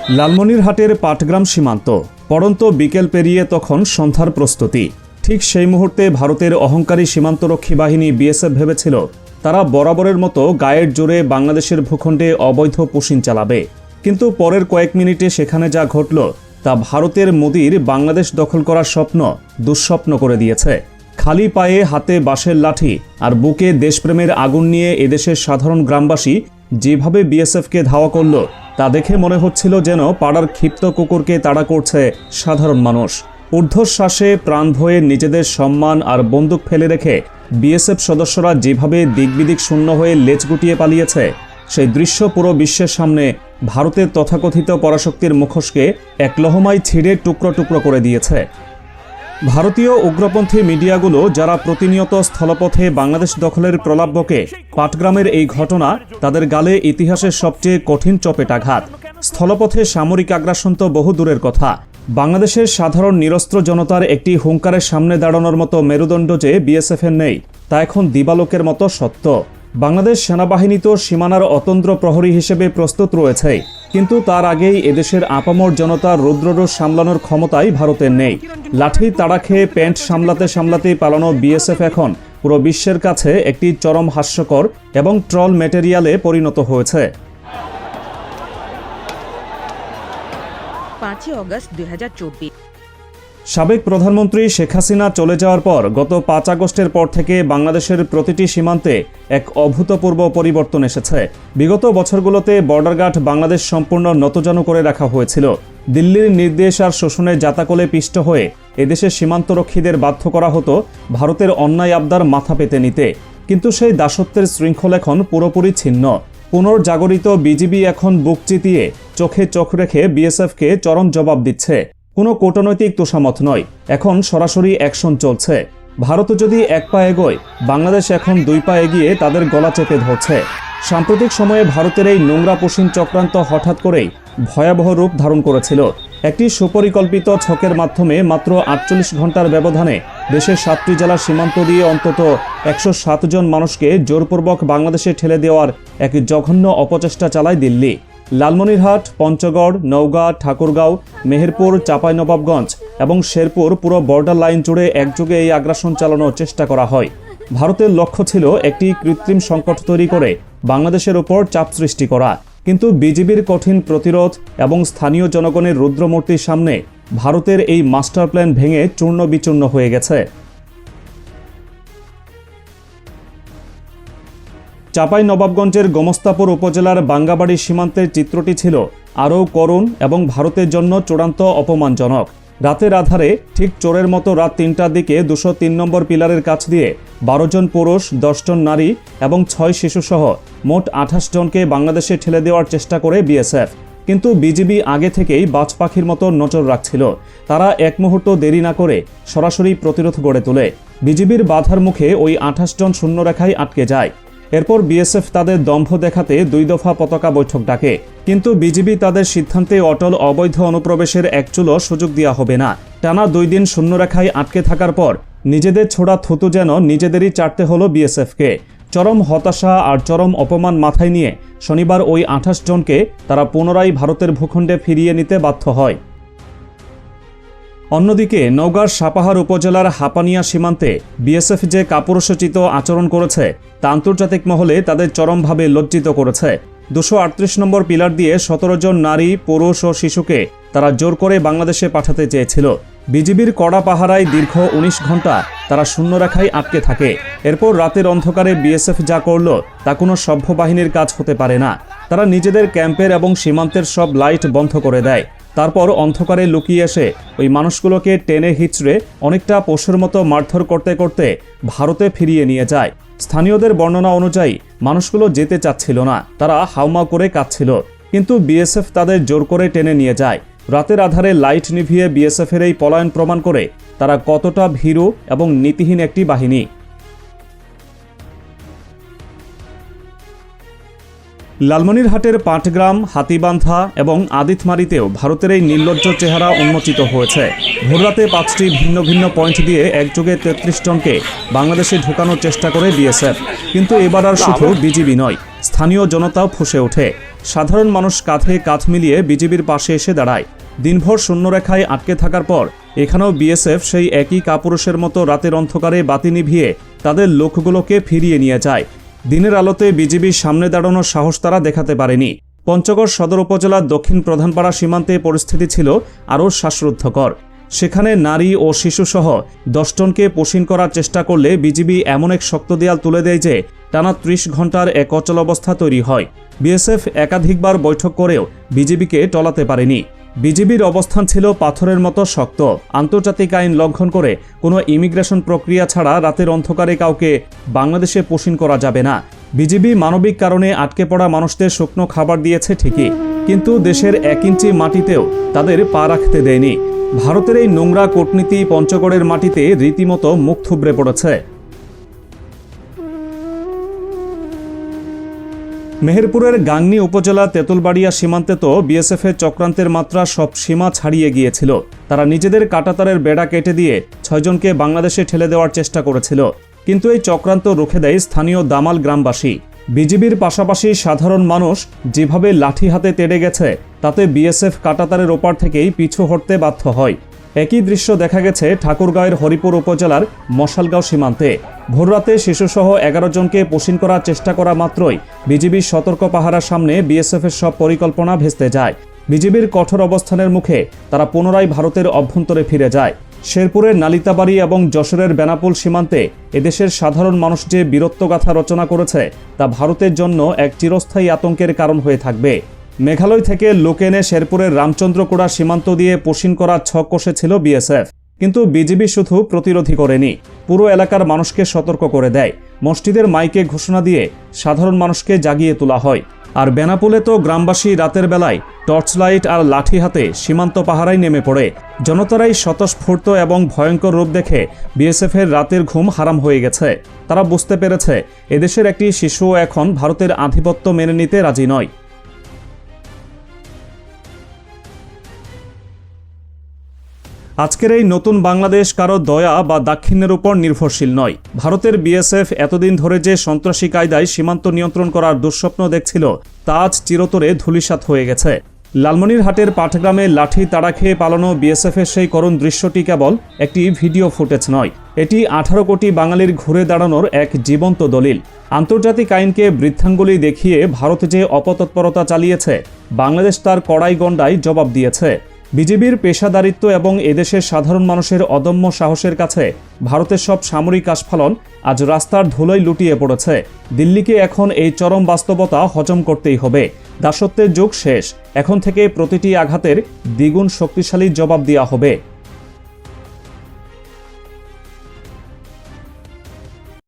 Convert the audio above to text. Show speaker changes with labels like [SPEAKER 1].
[SPEAKER 1] লালমনিরহাটের পাটগ্রাম সীমান্ত পড়ন্ত বিকেল পেরিয়ে তখন সন্ধ্যার প্রস্তুতি। ঠিক সেই মুহূর্তে ভারতের অহংকারী সীমান্তরক্ষী বাহিনী বিএসএফ ভেবেছিল তারা বরাবরের মতো গায়ের জোরে বাংলাদেশের ভূখণ্ডে অবৈধ পুশিন চালাবে। কিন্তু পরের কয়েক মিনিটে সেখানে যা ঘটল তা ভারতের মোদির বাংলাদেশ দখল করার স্বপ্ন দুঃস্বপ্ন করে দিয়েছে। খালি পায়ে হাতে বাঁশের লাঠি আর বুকে দেশপ্রেমের আগুন নিয়ে এদেশের সাধারণ গ্রামবাসী যেভাবে বিএসএফকে ধাওয়া করল তা দেখে মনে হচ্ছিল যেন পাড়ার ক্ষিপ্ত কুকুরকে তাড়া করছে সাধারণ মানুষ। ঊর্ধ্বশ্বাসে প্রাণ ভয়ে নিজেদের সম্মান আর বন্দুক ফেলে রেখে বিএসএফ সদস্যরা যেভাবে দিকবিদিক শূন্য হয়ে লেজ গুটিয়ে পালিয়েছে সেই দৃশ্য পুরো বিশ্বের সামনে ভারতের তথাকথিত পরাশক্তির মুখোশকে এক লহমায় ছিঁড়ে টুকরো টুকরো করে দিয়েছে। ভারতীয় উগ্রপন্থী মিডিয়াগুলো যারা প্রতিনিয়ত স্থলপথে বাংলাদেশ দখলের প্রলাপ বকে, পাটগ্রামের এই ঘটনা তাদের গালে ইতিহাসের সবচেয়ে কঠিন চপেটাঘাত। স্থলপথে সামরিক আগ্রাসন তো বহু দূরের কথা, বাংলাদেশের সাধারণ নিরস্ত্র জনতার একটি হুঙ্কারের সামনে দাঁড়ানোর মতো মেরুদণ্ড যে বিএসএফের নেই তা এখন দিবালোকের মতো সত্য। বাংলাদেশ সেনাবাহিনী তো সীমানার অতন্দ্র প্রহরী হিসেবে প্রস্তুত রয়েছে, কিন্তু তার আগেই এদেশের আপামর জনতার রুদ্ররোষ সামলানোর ক্ষমতাই ভারতের নেই। লাঠি তাড়া খেয়ে প্যান্ট সামলাতে সামলাতেই পালানো বিএসএফ এখন পুরো বিশ্বের কাছে একটি চরম হাস্যকর এবং ট্রল ম্যাটেরিয়ালে পরিণত হয়েছে।
[SPEAKER 2] 5 আগস্ট 2024।
[SPEAKER 1] সাবেক প্রধানমন্ত্রী শেখ হাসিনা চলে যাওয়ার পর গত 5 আগস্টের পর থেকে বাংলাদেশের প্রতিটি সীমান্তে এক অভূতপূর্ব পরিবর্তন এসেছে। বিগত বছরগুলোতে বর্ডার গার্ড বাংলাদেশ সম্পূর্ণ নতজানু করে রাখা হয়েছিল। দিল্লির নির্দেশ আর শোষণে জাতাকলে পিষ্ট হয়ে এদেশের সীমান্তরক্ষীদের বাধ্য করা হতো ভারতের অন্যায় আবদার মাথা পেতে নিতে। কিন্তু সেই দাসত্বের শৃঙ্খল এখন পুরোপুরি ছিন্ন। পুনর্জাগরিত বিজিবি এখন বুক চিতিয়ে চোখে চোখ রেখে বিএসএফকে চরম জবাব দিচ্ছে। কোনো কূটনৈতিক তোষামত নয়, এখন সরাসরি অ্যাকশন চলছে। ভারত যদি এক পা এগোয়, বাংলাদেশ এখন 2 পা এগিয়ে তাদের গলা চেপে ধরছে। সাম্প্রতিক সময়ে ভারতের এই নোংরা পুশিন চক্রান্ত হঠাৎ করেই ভয়াবহ রূপ ধারণ করেছিল। একটি সুপরিকল্পিত ছকের মাধ্যমে মাত্র 48 ঘন্টার ব্যবধানে দেশের 7টি জেলার সীমান্ত দিয়ে অন্তত 107 জন মানুষকে জোরপূর্বক বাংলাদেশে ঠেলে দেওয়ার এক জঘন্য অপচেষ্টা চালায় দিল্লি। লালমনিরহাট, পঞ্চগড়, নওগাঁ, ঠাকুরগাঁও, মেহেরপুর, চাঁপাইনবাবগঞ্জ এবং শেরপুর পুরো বর্ডার লাইন জুড়ে একযোগে এই আগ্রাসন চালানোর চেষ্টা করা হয়। ভারতের লক্ষ্য ছিল একটি কৃত্রিম সংকট তৈরি করে বাংলাদেশের ওপর চাপ সৃষ্টি করা, কিন্তু বিজিবির কঠিন প্রতিরোধ এবং স্থানীয় জনগণের রুদ্রমূর্তির সামনে ভারতের এই মাস্টার প্ল্যান ভেঙে চূর্ণ বিচূর্ণ হয়ে গেছে। চাঁপাইনবাবগঞ্জের গোমস্তাপুর উপজেলার বাঙ্গাবাড়ি সীমান্তের চিত্রটি ছিল আরও করুণ এবং ভারতের জন্য চূড়ান্ত অপমানজনক। রাতের আধারে ঠিক চোরের মতো রাত 3টার দিকে 203 নম্বর পিলারের কাছ দিয়ে 12 জন পুরুষ, 10 জন নারী এবং 6 শিশুসহ মোট 28 জনকে বাংলাদেশে ঠেলে দেওয়ার চেষ্টা করে বিএসএফ। কিন্তু বিজিবি আগে থেকেই বাজ পাখির মতো নজর রাখছিল। তারা এক মুহূর্ত দেরি না করে সরাসরি প্রতিরোধ গড়ে তোলে। বিজিবির বাধার মুখে ওই 28 জন শূন্যরেখায় আটকে যায়। এরপর বিএসএফ তাদের দম্ভ দেখাতে 2 দফা পতাকা বৈঠক ডাকে, কিন্তু বিজিবি তাদের সিদ্ধান্তে অটল। অবৈধ অনুপ্রবেশের এক চুলও সুযোগ দেওয়া হবে না। টানা 2 দিন শূন্যরেখায় আটকে থাকার পর নিজেদের ছোড়া থুতু যেন নিজেদেরই চাটতে হলো বিএসএফকে। চরম হতাশা আর চরম অপমান মাথায় নিয়ে শনিবার ওই 28 জনকে তারা পুনরায় ভারতের ভূখণ্ডে ফিরিয়ে নিতে বাধ্য হয়। অন্যদিকে নওগাঁর সাপাহার উপজেলার হাপানিয়া সীমান্তে বিএসএফ যে কাপুরুষোচিত আচরণ করেছে তা আন্তর্জাতিক মহলে তাদের চরমভাবে লজ্জিত করেছে। 238 নম্বর পিলার দিয়ে 17 জন নারী, পুরুষ ও শিশুকে তারা জোর করে বাংলাদেশে পাঠাতে চেয়েছিল। বিজিবির কড়া পাহারায় দীর্ঘ 19 ঘন্টা তারা শূন্যরেখায় আটকে থাকে। এরপর রাতের অন্ধকারে বিএসএফ যা করল তা কোনো সভ্য বাহিনীর কাজ হতে পারে না। তারা নিজেদের ক্যাম্পের এবং সীমান্তের সব লাইট বন্ধ করে দেয়। তারপর অন্ধকারে লুকিয়ে এসে ওই মানুষগুলোকে টেনে হিচড়ে অনেকটা পশুর মতো মারধর করতে করতে ভারতে ফিরিয়ে নিয়ে যায়। স্থানীয়দের বর্ণনা অনুযায়ী মানুষগুলো যেতে চাচ্ছিল না, তারা হাউমাউ করে কাঁদছিল, কিন্তু বিএসএফ তাদের জোর করে টেনে নিয়ে যায়। রাতের আধারে লাইট নিভিয়ে বিএসএফের এই পলায়ন প্রমাণ করে তারা কতটা ভীরু এবং নীতিহীন একটি বাহিনী। লালমনিরহাটের পাটগ্রাম, হাতিবান্ধা এবং আদিতমারিতেও ভারতের এই নির্লজ্জ চেহারা উন্মোচিত হয়েছে। ভোররাতে 5টি ভিন্ন ভিন্ন পয়েন্ট দিয়ে একযোগে 33 জনকে বাংলাদেশে ঢোকানোর চেষ্টা করে বিএসএফ। কিন্তু এবার আর শুধু বিজিবি নয়, স্থানীয় জনতাও ফুঁসে ওঠে। সাধারণ মানুষ কাঁধে কাঁধ মিলিয়ে বিজিবির পাশে এসে দাঁড়ায়। দিনভর শূন্যরেখায় আটকে থাকার পর এখানেও বিএসএফ সেই একই কাপুরুষের মতো রাতের অন্ধকারে বাতি নিভিয়ে তাদের লোকগুলোকে ফিরিয়ে নিয়ে যায়। দিনের আলোতে বিজিবির সামনে দাঁড়ানোর সাহস তারা দেখাতে পারেনি। পঞ্চগড় সদর উপজেলার দক্ষিণ প্রধানপাড়া সীমান্তে পরিস্থিতি ছিল আরও শ্বাসরুদ্ধকর। সেখানে নারী ও শিশুসহ 10 জনকে পোষিন করার চেষ্টা করলে বিজিবি এমন এক শক্ত দেয়াল তুলে দেয় যে টানা 30 ঘন্টার এক অচল অবস্থা তৈরি হয়। বিএসএফ একাধিকবার বৈঠক করেও বিজিবিকে টলাতে পারেনি। বিজিবির অবস্থান ছিল পাথরের মতো শক্ত। আন্তর্জাতিক আইন লঙ্ঘন করে কোনো ইমিগ্রেশন প্রক্রিয়া ছাড়া রাতের অন্ধকারে কাউকে বাংলাদেশে পোষিন করা যাবে না। বিজিবি মানবিক কারণে আটকে পড়া মানুষদের শুকনো খাবার দিয়েছে ঠিকই, কিন্তু দেশের 1 ইঞ্চি মাটিতেও তাদের পা রাখতে দেয়নি। ভারতের এই নোংরা কূটনীতি পঞ্চগড়ের মাটিতে রীতিমতো মুখ থুবড়ে পড়েছে। মেহেরপুরের গাংনী উপজেলা তেঁতুলবাড়িয়া সীমান্তে তো বিএসএফের চক্রান্তের মাত্রা সব সীমা ছাড়িয়ে গিয়েছিল। তারা নিজেদের কাঁটাতারের বেড়া কেটে দিয়ে 6 জনকে বাংলাদেশে ঠেলে দেওয়ার চেষ্টা করেছিল, কিন্তু এই চক্রান্ত রুখে দেয় স্থানীয় দামাল গ্রামবাসী। বিজিবির পাশাপাশি সাধারণ মানুষ যেভাবে লাঠি হাতে তেড়ে গেছে তাতে বিএসএফ কাঁটাতারের ওপার থেকেই পিছু হটতে বাধ্য হয়। একই দৃশ্য দেখা গেছে ঠাকুরগাঁওয়ের হরিপুর উপজেলার মশালগাঁও সীমান্তে। ভোররাতে শিশুসহ 11 জনকে পোষিন করার চেষ্টা করা মাত্রই বিজিবির সতর্ক পাহারার সামনে বিএসএফের সব পরিকল্পনা ভেস্তে যায়। বিজিবির কঠোর অবস্থানের মুখে তারা পুনরায় ভারতের অভ্যন্তরে ফিরে যায়। শেরপুরের নালিতাবাড়ি এবং যশোরের বেনাপোল সীমান্তে এদেশের সাধারণ মানুষ যে বীরত্বগাথা রচনা করেছে তা ভারতের জন্য এক চিরস্থায়ী আতঙ্কের কারণ হয়ে থাকবে। মেঘালয় থেকে লোক এনে শেরপুরের রামচন্দ্রকুড়া সীমান্ত দিয়ে পোষিন করার ছক কষেছিল বিএসএফ, কিন্তু বিজিবি শুধু প্রতিরোধী করেনি, পুরো এলাকার মানুষকে সতর্ক করে দেয়। মসজিদের মাইকে ঘোষণা দিয়ে সাধারণ মানুষকে জাগিয়ে তোলা হয়। আর বেনাপোলে তো গ্রামবাসী রাতের বেলায় টর্চ লাইট আর লাঠি হাতে সীমান্ত পাহারায় নেমে পড়ে। জনতারাই স্বতঃস্ফূর্ত এবং ভয়ঙ্কর রূপ দেখে বিএসএফের রাতের ঘুম হারাম হয়ে গেছে। তারা বুঝতে পেরেছে এদেশের একটি শিশুও এখন ভারতের আধিপত্য মেনে নিতে রাজি নয়। আজকের এই নতুন বাংলাদেশ কারো দয়া বা দাক্ষিণ্যের উপর নির্ভরশীল নয়। ভারতের বিএসএফ এতদিন ধরে যে সন্ত্রাসী কায়দায় সীমান্ত নিয়ন্ত্রণ করার দুঃস্বপ্ন দেখছিল তা আজ চিরতরে ধূলিসাৎ হয়ে গেছে। লালমনিরহাটের পাটগ্রামে লাঠি তাড়া খেয়ে পালানো বিএসএফের সেই করুণ দৃশ্যটি কেবল একটি ভিডিও ফুটেজ নয়, এটি 18 কোটি বাঙালির ঘুরে দাঁড়ানোর এক জীবন্ত দলিল। আন্তর্জাতিক আইনকে বৃদ্ধাঙ্গুলি দেখিয়ে ভারত যে অপতৎপরতা চালিয়েছে, বাংলাদেশ তার কড়াই গণ্ডায় জবাব দিয়েছে। বিজিবির পেশাদারিত্ব এবং এদেশের সাধারণ মানুষের অদম্য সাহসের কাছে ভারতের সব সামরিক আস্ফালন আজ রাস্তার ধুলোয় লুটিয়ে পড়েছে। দিল্লিকে এখন এই চরম বাস্তবতা হজম করতেই হবে। দাসত্বের যুগ শেষ, এখন থেকে প্রতিটি আঘাতের দ্বিগুণ শক্তিশালী জবাব দেওয়া হবে।